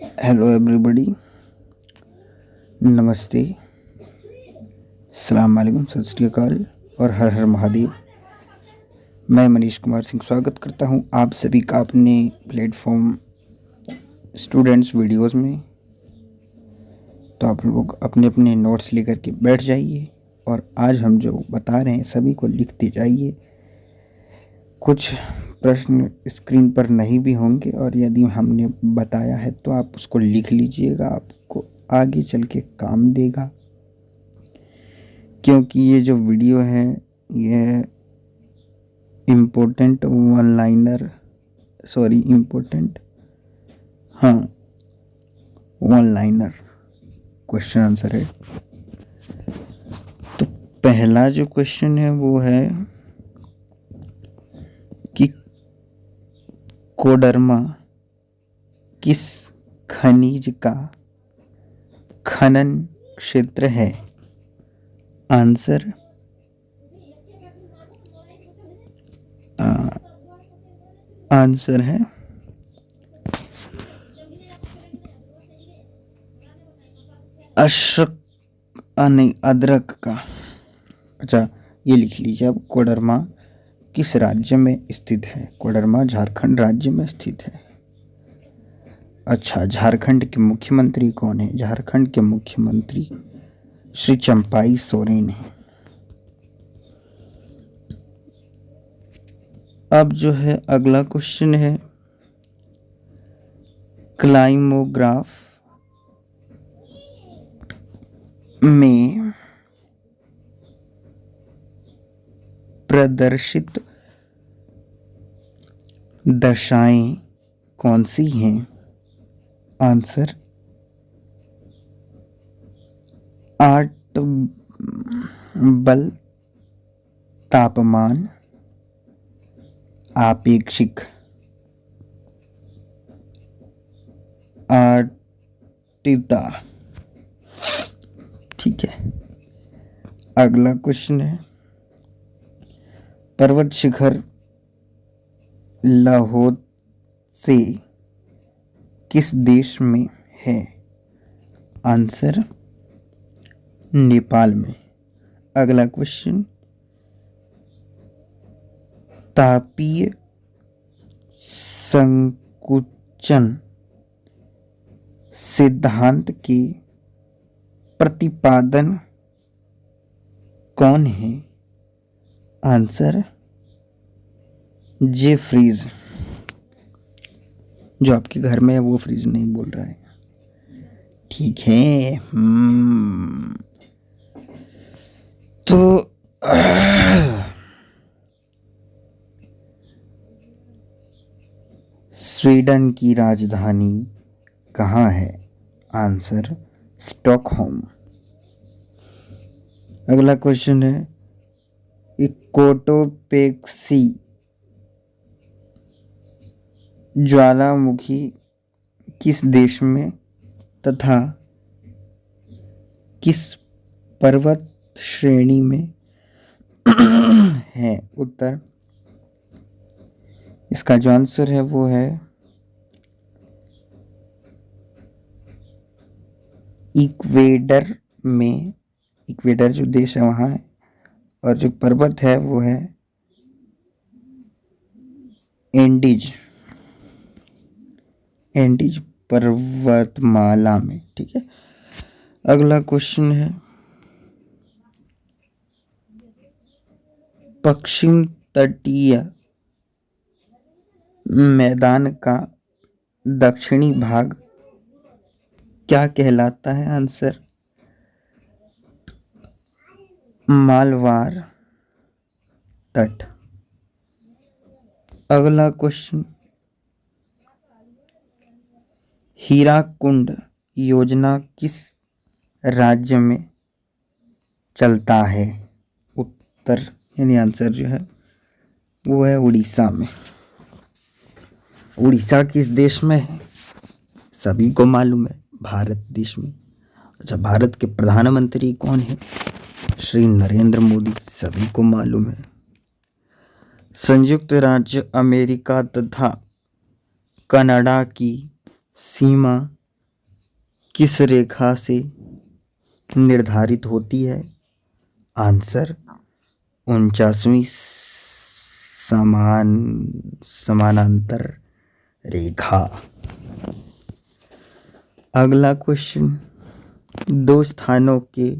Hello everybody. नमस्ते, अस्सलाम वालेकुम, सत श्री अकाल और हर हर महादेव। मैं मनीष कुमार सिंह स्वागत करता हूं आप सभी का अपने प्लेटफॉर्म स्टूडेंट्स वीडियोस में। तो आप लोग अपने अपने नोट्स लेकर के बैठ जाइए और आज हम जो बता रहे हैं सभी को लिखते जाइए। कुछ प्रश्न स्क्रीन पर नहीं भी होंगे और यदि हमने बताया है तो आप उसको लिख लीजिएगा, आपको आगे चल के काम देगा। क्योंकि ये जो वीडियो है ये important one liner question answer है। तो पहला जो क्वेश्चन है वो है कि कोडरमा किस खनिज का खनन क्षेत्र है? आंसर आंसर है अदरक का। अच्छा, ये लिख लीजिए अब। कोडरमा किस राज्य में स्थित है? कोडरमा झारखंड राज्य में स्थित है। अच्छा, झारखंड के मुख्यमंत्री कौन है? झारखंड के मुख्यमंत्री श्री चंपाई सोरेन है। अब जो है अगला क्वेश्चन है, क्लाइमोग्राफ में प्रदर्शित दशाएं कौन सी हैं? आंसर आठ बल, तापमान, आपेक्षिक, आर्द्रता। ठीक है। अगला क्वेश्चन है, पर्वत शिखर लाहोत्से किस देश में है? आंसर नेपाल में। अगला क्वेश्चन, तापीय संकुचन सिद्धांत के प्रतिपादन कौन है? Answer Jeffreys. जो आपके घर में है वो फ्रीज नहीं बोल रहा है। ठीक है। तो स्वीडन की राजधानी कहाँ है? Answer Stockholm. अगला क्वेश्चन है, कोटोपेक्सी ज्वालामुखी किस देश में तथा किस पर्वत श्रेणी में है? उत्तर, इसका जो आंसर है वो है इक्वेडर में। इक्वेडर जो देश है वहाँ है और जो पर्वत है वो है एंडीज पर्वतमाला में। ठीक है। अगला क्वेश्चन है, पश्चिम तटीय मैदान का दक्षिणी भाग क्या कहलाता है? आंसर मालवार तट। अगला क्वेश्चन, हीराकुंड योजना किस राज्य में चलता है? उत्तर यानी आंसर जो है वो है उड़ीसा में। उड़ीसा किस देश में है? सभी को मालूम है, भारत देश में। अच्छा, भारत के प्रधानमंत्री कौन है? श्री नरेंद्र मोदी, सभी को मालूम है। संयुक्त राज्य अमेरिका तथा कनाडा की सीमा किस रेखा से निर्धारित होती है? आंसर 49वीं समानांतर रेखा। अगला क्वेश्चन, दो स्थानों के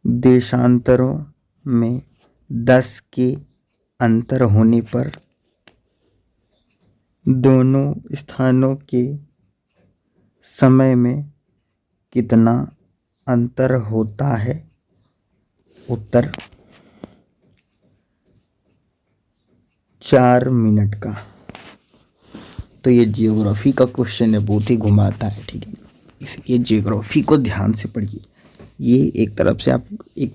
देशांतरों में 10 के अंतर होने पर दोनों स्थानों के समय में कितना अंतर होता है? उत्तर 4 मिनट का। तो ये जियोग्राफी का क्वेश्चन है, बहुत ही घुमाता है, ठीक है, इसलिए जियोग्राफी को ध्यान से पढ़िए। ये एक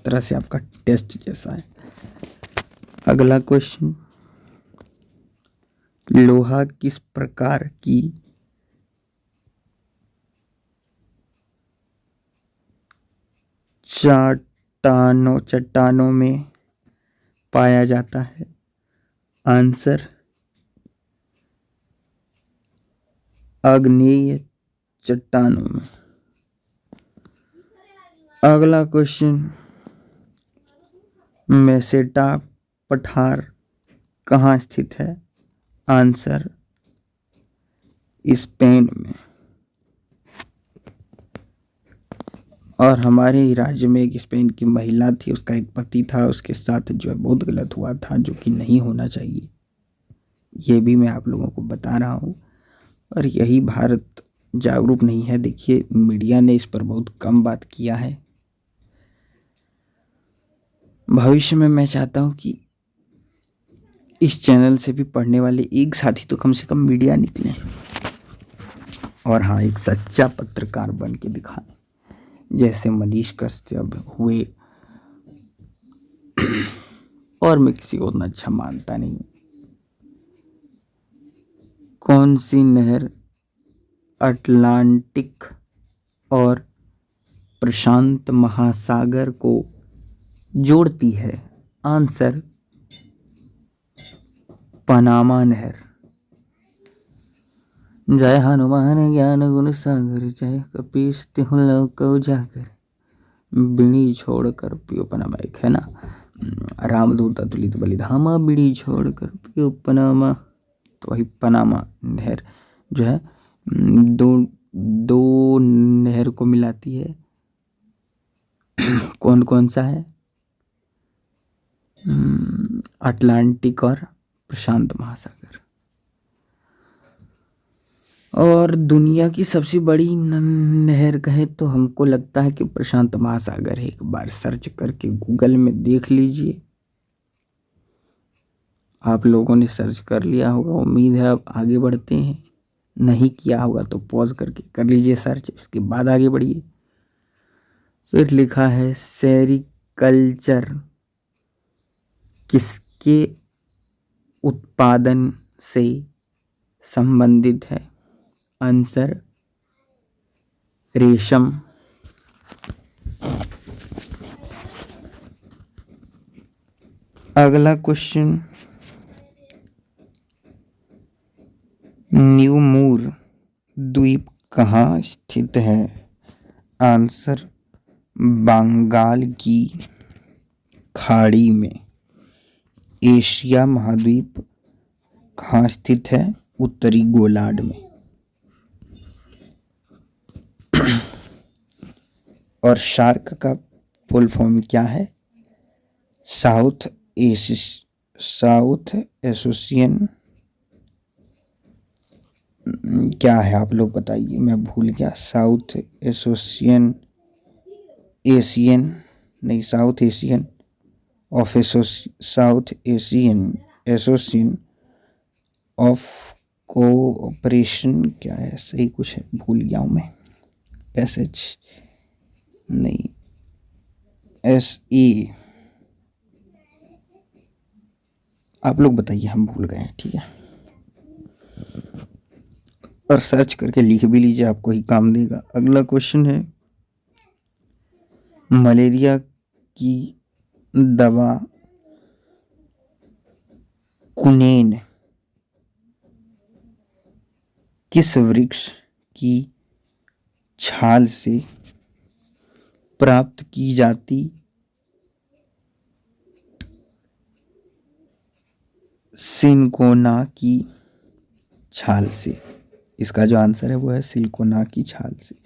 तरह से आपका टेस्ट जैसा है। अगला क्वेश्चन, लोहा किस प्रकार की चट्टानों में पाया जाता है? आंसर आग्नेय चट्टानों में। अगला क्वेश्चन, मेसेटा पठार कहाँ स्थित है? आंसर स्पेन में। और हमारे ही राज्य में एक स्पेन की महिला थी, उसका एक पति था, उसके साथ जो है बहुत गलत हुआ था, जो कि नहीं होना चाहिए। ये भी मैं आप लोगों को बता रहा हूँ। और यही भारत जागरूक नहीं है। देखिए, मीडिया ने इस पर बहुत कम बात किया है। भविष्य में मैं चाहता हूँ कि इस चैनल से भी पढ़ने वाले एक साथी तो कम से कम मीडिया निकले, और हाँ, एक सच्चा पत्रकार बन के दिखाएं, जैसे मनीष कश्यप हुए। और मैं किसी को उतना अच्छा मानता नहीं। कौन सी नहर अटलांटिक और प्रशांत महासागर को जोड़ती है? आंसर पनामा नहर। जय हनुमान ज्ञान गुण सागर, जय कपीस तिहु लोक उजागर, बीड़ी छोड़कर पियो पनामा। एक है ना, रामदूत अतुलित बलिधामा, बीड़ी छोड़कर पियो पनामा। तो वही पनामा नहर जो है दो नहर को मिलाती है। कौन कौन सा है? अटलांटिक और प्रशांत महासागर। और दुनिया की सबसे बड़ी नहर कहे तो हमको लगता है कि प्रशांत महासागर है। एक बार सर्च करके गूगल में देख लीजिए। आप लोगों ने सर्च कर लिया होगा, उम्मीद है। अब आगे बढ़ते हैं। नहीं किया होगा तो पॉज करके कर लीजिए सर्च, इसके बाद आगे बढ़िए। फिर लिखा है सेरिकल्चर किसके उत्पादन से संबंधित है? आंसर रेशम। अगला क्वेश्चन, न्यू मूर द्वीप कहाँ स्थित है? आंसर बंगाल की खाड़ी में। एशिया महाद्वीप कहाँ स्थित है? उत्तरी गोलार्ध में। और शार्क का फुल फॉर्म क्या है? साउथ एसोसिएशन क्या है? आप लोग बताइए, मैं भूल गया। साउथ एसोसिएशन, एशियन नहीं, south Asian of south Asian association of cooperation, क्या है? सही कुछ है, भूल गया हूँ मैं। SH नहीं, SE। आप लोग बताइए, हम भूल गए हैं, ठीक है। और सर्च करके लिख भी लीजिए, आपको ही काम देगा। अगला क्वेश्चन है, मलेरिया की दवा कुनेन किस वृक्ष की छाल से प्राप्त की जाती सिनकोना की छाल से। इसका जो आंसर है वो है सिनकोना की छाल से।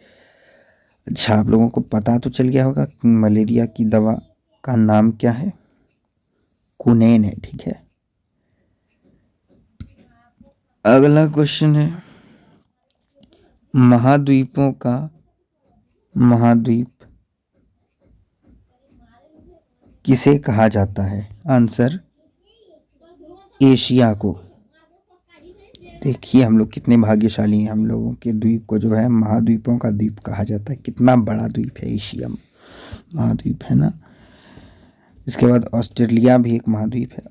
अच्छा, आप लोगों को पता तो चल गया होगा कि मलेरिया की दवा का नाम क्या है। कुनैन है, ठीक है। अगला क्वेश्चन है, महाद्वीपों का महाद्वीप किसे कहा जाता है। आंसर एशिया को। देखिए हम लोग कितने भाग्यशाली हैं, हम लोगों के द्वीप को जो है महाद्वीपों का द्वीप कहा जाता है। कितना बड़ा द्वीप है एशिया महाद्वीप, है ना। इसके बाद ऑस्ट्रेलिया भी एक महाद्वीप है।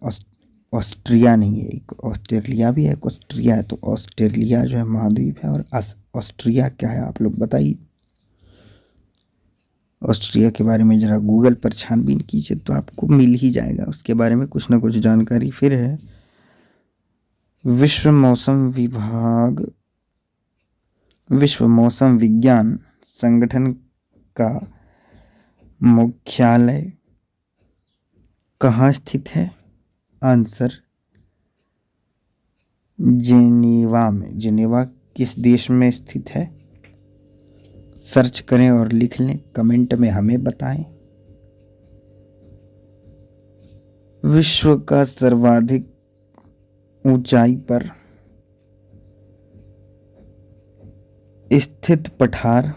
ऑस्ट्रिया नहीं है, एक ऑस्ट्रेलिया भी है, एक ऑस्ट्रिया है। तो ऑस्ट्रेलिया जो है महाद्वीप है और ऑस्ट्रिया क्या है आप लोग बताइए। ऑस्ट्रिया के बारे में ज़रा गूगल पर छानबीन कीजिए तो आपको मिल ही जाएगा, उसके बारे में कुछ ना कुछ जानकारी फिर है। विश्व मौसम विज्ञान संगठन का मुख्यालय कहाँ स्थित है। आंसर जेनेवा में। जेनेवा किस देश में स्थित है। सर्च करें और लिख लें, कमेंट में हमें बताएं। विश्व का सर्वाधिक ऊंचाई पर स्थित पठार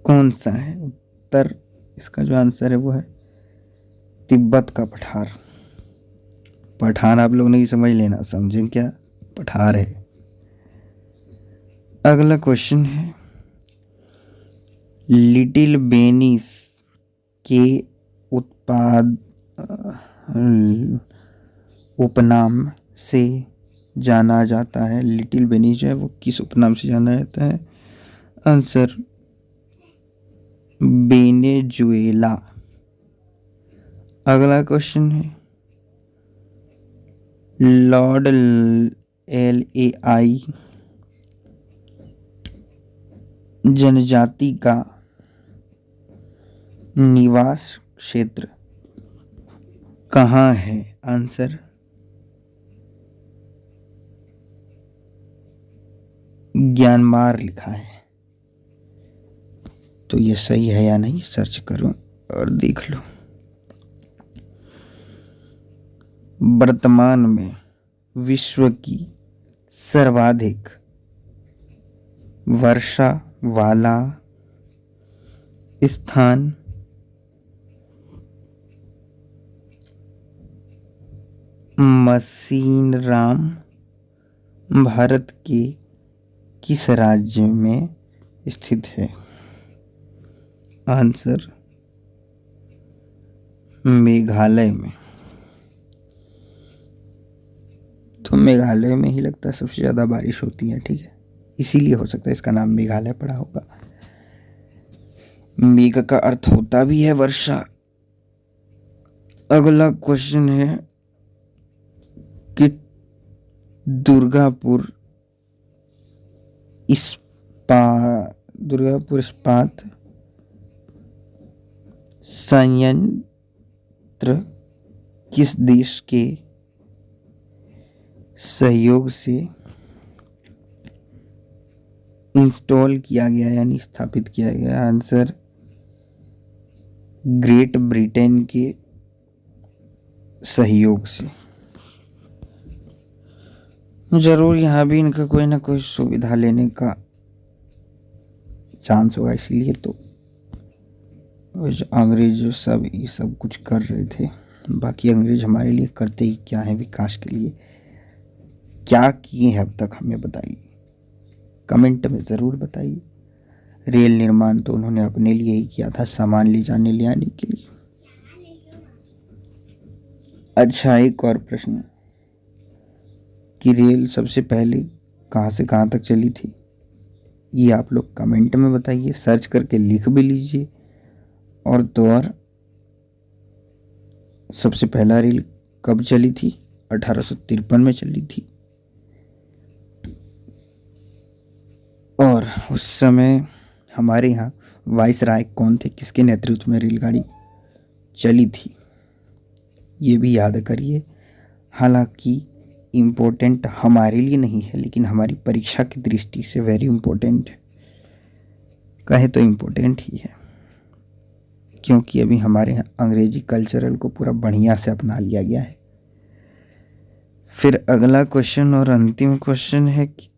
कौन सा है। उत्तर, इसका जो आंसर है वो है तिब्बत का पठार। पठान आप लोग नहीं समझ लेना, समझें क्या, पठार है। अगला क्वेश्चन है, लिटिल बेनिस के उत्पाद उपनाम से जाना जाता है। लिटिल बेनिस जो है वो किस उपनाम से जाना जाता है। Answer Venezuela. अगला क्वेश्चन है, लॉर्ड LAI जनजाति का निवास क्षेत्र कहाँ है। आंसर म्यांमार लिखा है। तो ये सही है या नहीं सर्च करो और देख लो। वर्तमान में विश्व की सर्वाधिक वर्षा वाला स्थान मसीनराम भारत के किस राज्य में स्थित है। आंसर मेघालय में। तो मेघालय में ही लगता है सबसे ज़्यादा बारिश होती है, ठीक है, इसीलिए हो सकता है इसका नाम मेघालय पड़ा होगा। मेघ का अर्थ होता भी है वर्षा। अगला क्वेश्चन है कि दुर्गापुर इस्पात संयंत्र किस देश के सहयोग से इंस्टॉल किया गया यानी स्थापित किया गया। आंसर ग्रेट ब्रिटेन के सहयोग से। जरूर यहाँ भी इनका कोई ना कोई सुविधा लेने का चांस होगा, इसीलिए तो अंग्रेज सब ये सब कुछ कर रहे थे। बाकी अंग्रेज हमारे लिए करते ही क्या है, विकास के लिए क्या किए हैं अब तक हमें बताइए, कमेंट में ज़रूर बताइए। रेल निर्माण तो उन्होंने अपने लिए ही किया था, सामान ले जाने ले आने के लिए। अच्छा, एक और प्रश्न कि रेल सबसे पहले कहाँ से कहाँ तक चली थी, ये आप लोग कमेंट में बताइए, सर्च करके लिख भी लीजिए। और तो और सबसे पहला रेल कब चली थी, 1853 में चली थी। और उस समय हमारे यहाँ वाइसराय कौन थे, किसके नेतृत्व में रेलगाड़ी चली थी, ये भी याद करिए। हालांकि इम्पोर्टेंट हमारे लिए नहीं है, लेकिन हमारी परीक्षा की दृष्टि से वेरी इम्पोर्टेंट है। कहे तो इम्पोर्टेंट ही है, क्योंकि अभी हमारे यहाँ अंग्रेजी कल्चरल को पूरा बढ़िया से अपना लिया गया है। फिर अगला क्वेश्चन और अंतिम क्वेश्चन है कि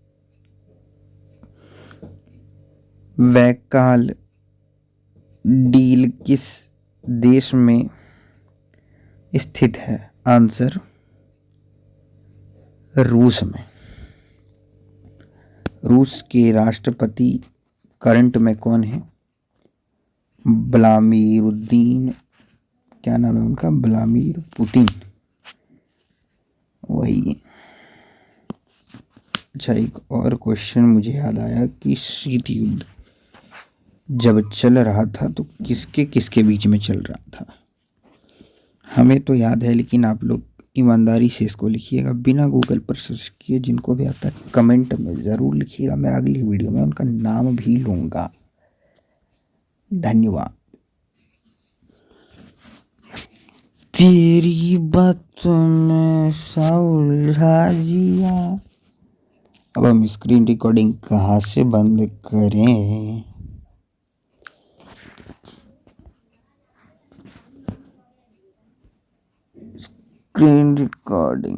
वैकाल डील किस देश में स्थित है? आंसर रूस में। रूस के राष्ट्रपति करंट में कौन है? व्लादिमीर, क्या नाम है उनका, व्लादिमीर पुतिन, वही। अच्छा, एक और क्वेश्चन मुझे याद आया कि शीत युद्ध जब चल रहा था तो किसके किसके बीच में चल रहा था? हमें तो याद है, लेकिन आप लोग ईमानदारी से इसको लिखिएगा, बिना गूगल पर सर्च किए। जिनको भी आता है कमेंट में ज़रूर लिखिएगा, मैं अगली वीडियो में उनका नाम भी लूँगा। धन्यवाद। तेरी बातों में सा उलझा जिया। अब हम स्क्रीन रिकॉर्डिंग कहाँ से बंद करें? Screen recording.